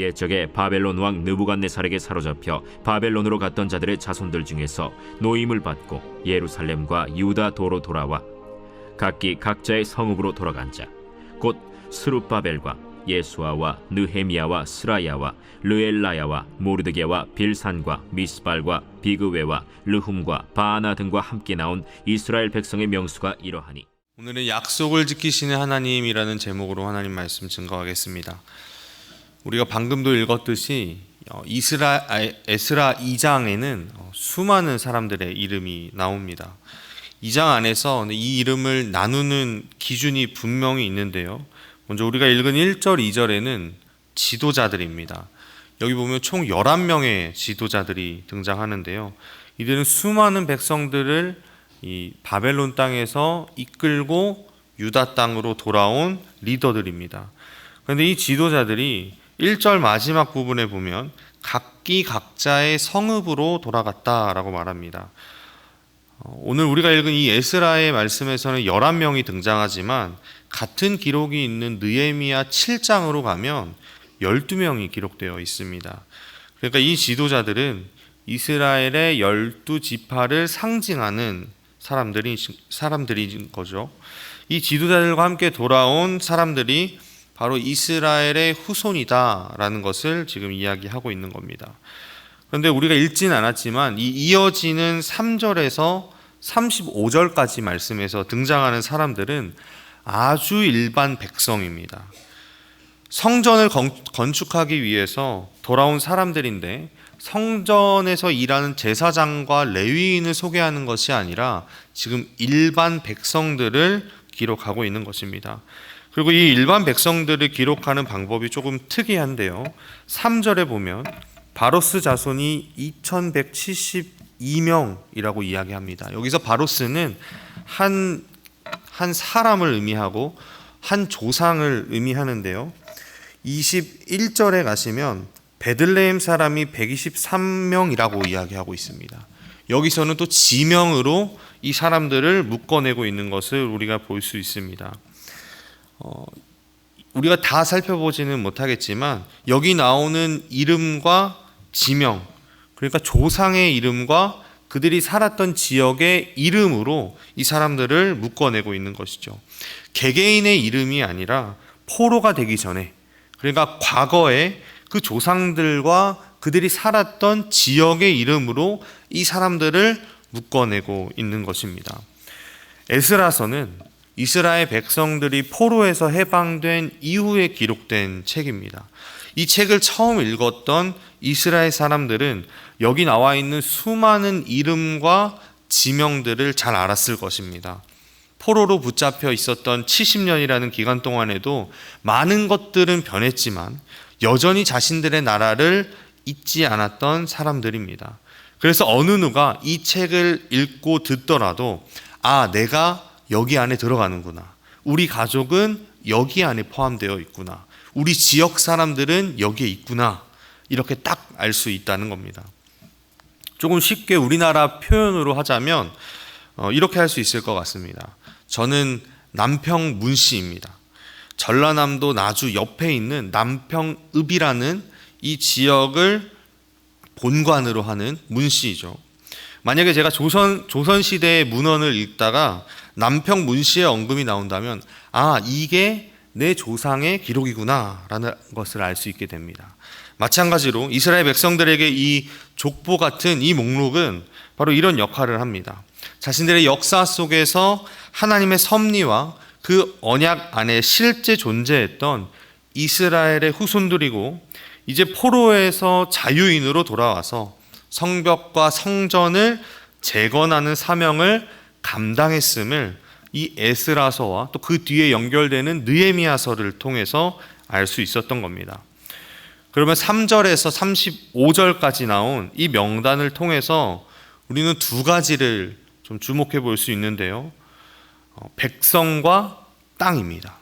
옛적에 바벨론 왕 느부갓네살에게 사로잡혀 바벨론으로 갔던 자들의 자손들 중에서 노임을 받고 예루살렘과 유다 도로 돌아와 각기 각자의 성읍으로 돌아간 자, 곧 스룹바벨과 예수아와 느헤미야와 스라야와 르엘라야와 모르드게와 빌산과 미스발과 비그웨와 르훔과 바아나 등과 함께 나온 이스라엘 백성의 명수가 이러하니. 오늘은 약속을 지키시는 하나님이라는 제목으로 하나님 말씀 증거하겠습니다. 우리가 방금도 읽었듯이 에스라 2장에는 수많은 사람들의 이름이 나옵니다. 2장 안에서 이 이름을 나누는 기준이 분명히 있는데요. 먼저 우리가 읽은 1절, 2절에는 지도자들입니다. 여기 보면 총 11명의 지도자들이 등장하는데요. 이들은 수많은 백성들을 이 바벨론 땅에서 이끌고 유다 땅으로 돌아온 리더들입니다. 그런데 이 지도자들이 1절 마지막 부분에 보면 각기 각자의 성읍으로 돌아갔다라고 말합니다. 오늘 우리가 읽은 이 에스라의 말씀에서는 11명이 등장하지만 같은 기록이 있는 느헤미야 7장으로 가면 12명이 기록되어 있습니다. 그러니까 이 지도자들은 이스라엘의 12지파를 상징하는 사람들인 거죠. 이 지도자들과 함께 돌아온 사람들이 바로 이스라엘의 후손이다라는 것을 지금 이야기하고 있는 겁니다. 그런데 우리가 읽지는 않았지만 이 이어지는 3절에서 35절까지 말씀에서 등장하는 사람들은 아주 일반 백성입니다. 성전을 건축하기 위해서 돌아온 사람들인데 성전에서 일하는 제사장과 레위인을 소개하는 것이 아니라 지금 일반 백성들을 기록하고 있는 것입니다. 그리고 이 일반 백성들을 기록하는 방법이 조금 특이한데요. 3절에 보면 바로스 자손이 2172명이라고 이야기합니다. 여기서 바로스는 한 사람을 의미하고 한 조상을 의미하는데요. 21절에 가시면 베들레헴 사람이 123명이라고 이야기하고 있습니다. 여기서는 또 지명으로 이 사람들을 묶어내고 있는 것을 우리가 볼 수 있습니다. 우리가 다 살펴보지는 못하겠지만 여기 나오는 이름과 지명, 그러니까 조상의 이름과 그들이 살았던 지역의 이름으로 이 사람들을 묶어내고 있는 것이죠. 개개인의 이름이 아니라 포로가 되기 전에, 그러니까 과거에 그 조상들과 그들이 살았던 지역의 이름으로 이 사람들을 묶어내고 있는 것입니다. 에스라서는 이스라엘 백성들이 포로에서 해방된 이후에 기록된 책입니다. 이 책을 처음 읽었던 이스라엘 사람들은 여기 나와 있는 수많은 이름과 지명들을 잘 알았을 것입니다. 포로로 붙잡혀 있었던 70년이라는 기간 동안에도 많은 것들은 변했지만 여전히 자신들의 나라를 잊지 않았던 사람들입니다. 그래서 어느 누가 이 책을 읽고 듣더라도 내가 여기 안에 들어가는구나. 우리 가족은 여기 안에 포함되어 있구나. 우리 지역 사람들은 여기에 있구나. 이렇게 딱 알 수 있다는 겁니다. 조금 쉽게 우리나라 표현으로 하자면 이렇게 할 수 있을 것 같습니다. 저는 남평 문씨입니다. 전라남도 나주 옆에 있는 남평읍이라는 이 지역을 본관으로 하는 문씨이죠. 만약에 제가 조선시대의 문헌을 읽다가 남평 문씨의 언급이 나온다면 이게 내 조상의 기록이구나 라는 것을 알 수 있게 됩니다. 마찬가지로 이스라엘 백성들에게 이 족보 같은 이 목록은 바로 이런 역할을 합니다. 자신들의 역사 속에서 하나님의 섭리와 그 언약 안에 실제 존재했던 이스라엘의 후손들이고 이제 포로에서 자유인으로 돌아와서 성벽과 성전을 재건하는 사명을 감당했음을 이 에스라서와 또 그 뒤에 연결되는 느헤미야서를 통해서 알 수 있었던 겁니다. 그러면 3절에서 35절까지 나온 이 명단을 통해서 우리는 두 가지를 좀 주목해 볼 수 있는데요. 백성과 땅입니다.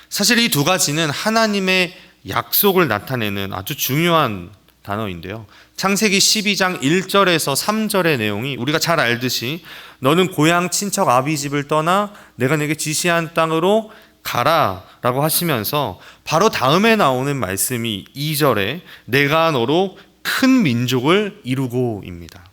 사실 이 두 가지는 하나님의 약속을 나타내는 아주 중요한 단어인데요. 창세기 12장 1절에서 3절의 내용이 우리가 잘 알듯이 너는 고향 친척 아비 집을 떠나 내가 내게 지시한 땅으로 가라라고 하시면서 바로 다음에 나오는 말씀이 2절에 내가 너로 큰 민족을 이루고입니다.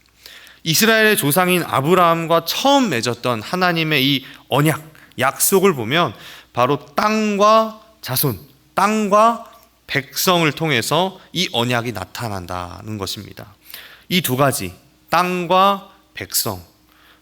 이스라엘의 조상인 아브라함과 처음 맺었던 하나님의 이 언약, 약속을 보면 바로 땅과 자손, 땅과 백성을 통해서 이 언약이 나타난다는 것입니다. 이 두 가지, 땅과 백성,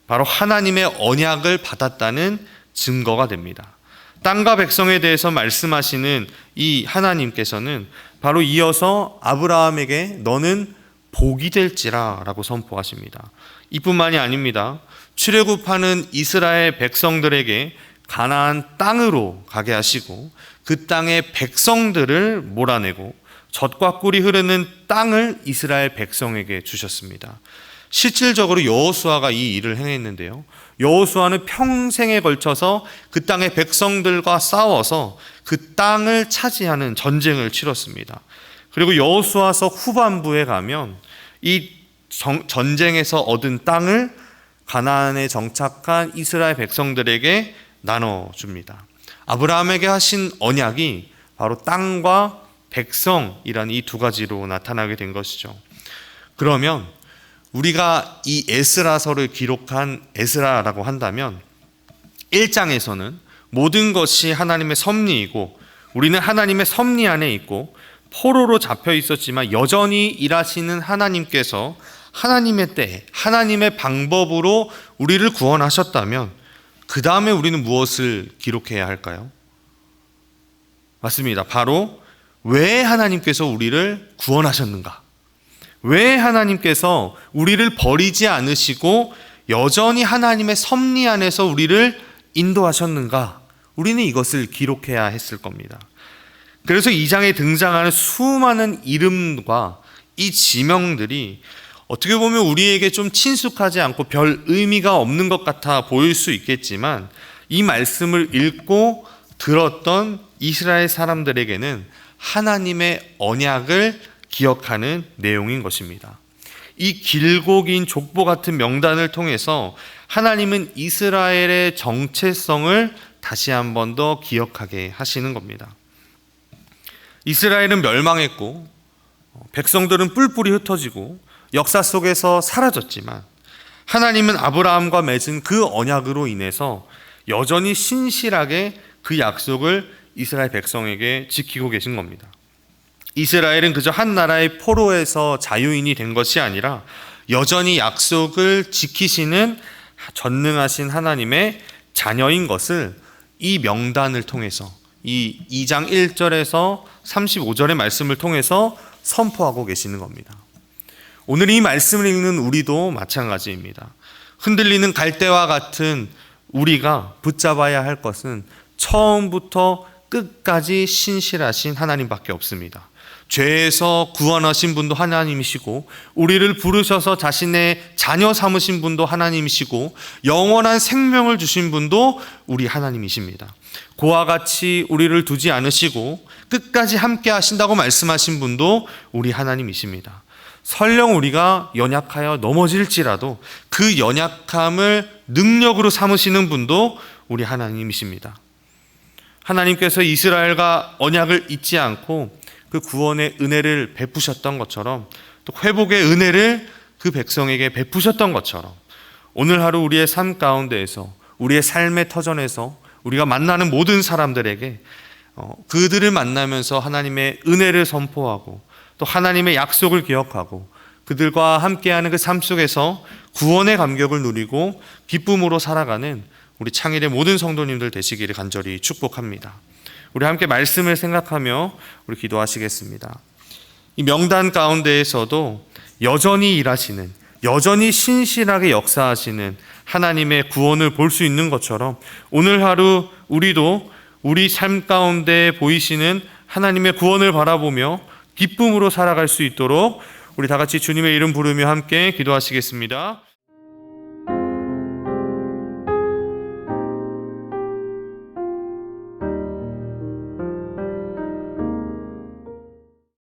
바로 하나님의 언약을 받았다는 증거가 됩니다. 땅과 백성에 대해서 말씀하시는 이 하나님께서는 바로 이어서 아브라함에게 너는 복이 될지라 라고 선포하십니다. 이뿐만이 아닙니다. 출애굽하는 이스라엘 백성들에게 가나안 땅으로 가게 하시고 그 땅의 백성들을 몰아내고 젖과 꿀이 흐르는 땅을 이스라엘 백성에게 주셨습니다. 실질적으로 여호수아가 이 일을 행했는데요. 여호수아는 평생에 걸쳐서 그 땅의 백성들과 싸워서 그 땅을 차지하는 전쟁을 치렀습니다. 그리고 여호수아서 후반부에 가면 이 전쟁에서 얻은 땅을 가나안에 정착한 이스라엘 백성들에게 나눠줍니다. 아브라함에게 하신 언약이 바로 땅과 백성이라는 이 두 가지로 나타나게 된 것이죠. 그러면 우리가 이 에스라서를 기록한 에스라라고 한다면 1장에서는 모든 것이 하나님의 섭리이고 우리는 하나님의 섭리 안에 있고 포로로 잡혀 있었지만 여전히 일하시는 하나님께서 하나님의 때, 하나님의 방법으로 우리를 구원하셨다면 그 다음에 우리는 무엇을 기록해야 할까요? 맞습니다. 바로 왜 하나님께서 우리를 구원하셨는가? 왜 하나님께서 우리를 버리지 않으시고 여전히 하나님의 섭리 안에서 우리를 인도하셨는가? 우리는 이것을 기록해야 했을 겁니다. 그래서 이 장에 등장하는 수많은 이름과 이 지명들이 어떻게 보면 우리에게 좀 친숙하지 않고 별 의미가 없는 것 같아 보일 수 있겠지만 이 말씀을 읽고 들었던 이스라엘 사람들에게는 하나님의 언약을 기억하는 내용인 것입니다. 이 길고 긴 족보 같은 명단을 통해서 하나님은 이스라엘의 정체성을 다시 한 번 더 기억하게 하시는 겁니다. 이스라엘은 멸망했고 백성들은 뿔뿔이 흩어지고 역사 속에서 사라졌지만 하나님은 아브라함과 맺은 그 언약으로 인해서 여전히 신실하게 그 약속을 이스라엘 백성에게 지키고 계신 겁니다. 이스라엘은 그저 한 나라의 포로에서 자유인이 된 것이 아니라 여전히 약속을 지키시는 전능하신 하나님의 자녀인 것을 이 명단을 통해서 이 2장 1절에서 35절의 말씀을 통해서 선포하고 계시는 겁니다. 오늘 이 말씀을 읽는 우리도 마찬가지입니다. 흔들리는 갈대와 같은 우리가 붙잡아야 할 것은 처음부터 끝까지 신실하신 하나님밖에 없습니다. 죄에서 구원하신 분도 하나님이시고 우리를 부르셔서 자신의 자녀 삼으신 분도 하나님이시고 영원한 생명을 주신 분도 우리 하나님이십니다. 그와 같이 우리를 두지 않으시고 끝까지 함께 하신다고 말씀하신 분도 우리 하나님이십니다. 설령 우리가 연약하여 넘어질지라도 그 연약함을 능력으로 삼으시는 분도 우리 하나님이십니다. 하나님께서 이스라엘과 언약을 잊지 않고 그 구원의 은혜를 베푸셨던 것처럼 또 회복의 은혜를 그 백성에게 베푸셨던 것처럼 오늘 하루 우리의 삶 가운데에서 우리의 삶의 터전에서 우리가 만나는 모든 사람들에게 그들을 만나면서 하나님의 은혜를 선포하고 또 하나님의 약속을 기억하고 그들과 함께하는 그 삶 속에서 구원의 감격을 누리고 기쁨으로 살아가는 우리 창일의 모든 성도님들 되시기를 간절히 축복합니다. 우리 함께 말씀을 생각하며 우리 기도하시겠습니다. 이 명단 가운데에서도 여전히 일하시는, 여전히 신실하게 역사하시는 하나님의 구원을 볼 수 있는 것처럼 오늘 하루 우리도 우리 삶 가운데 보이시는 하나님의 구원을 바라보며 기쁨으로 살아갈 수 있도록 우리 다 같이 주님의 이름 부르며 함께 기도하시겠습니다.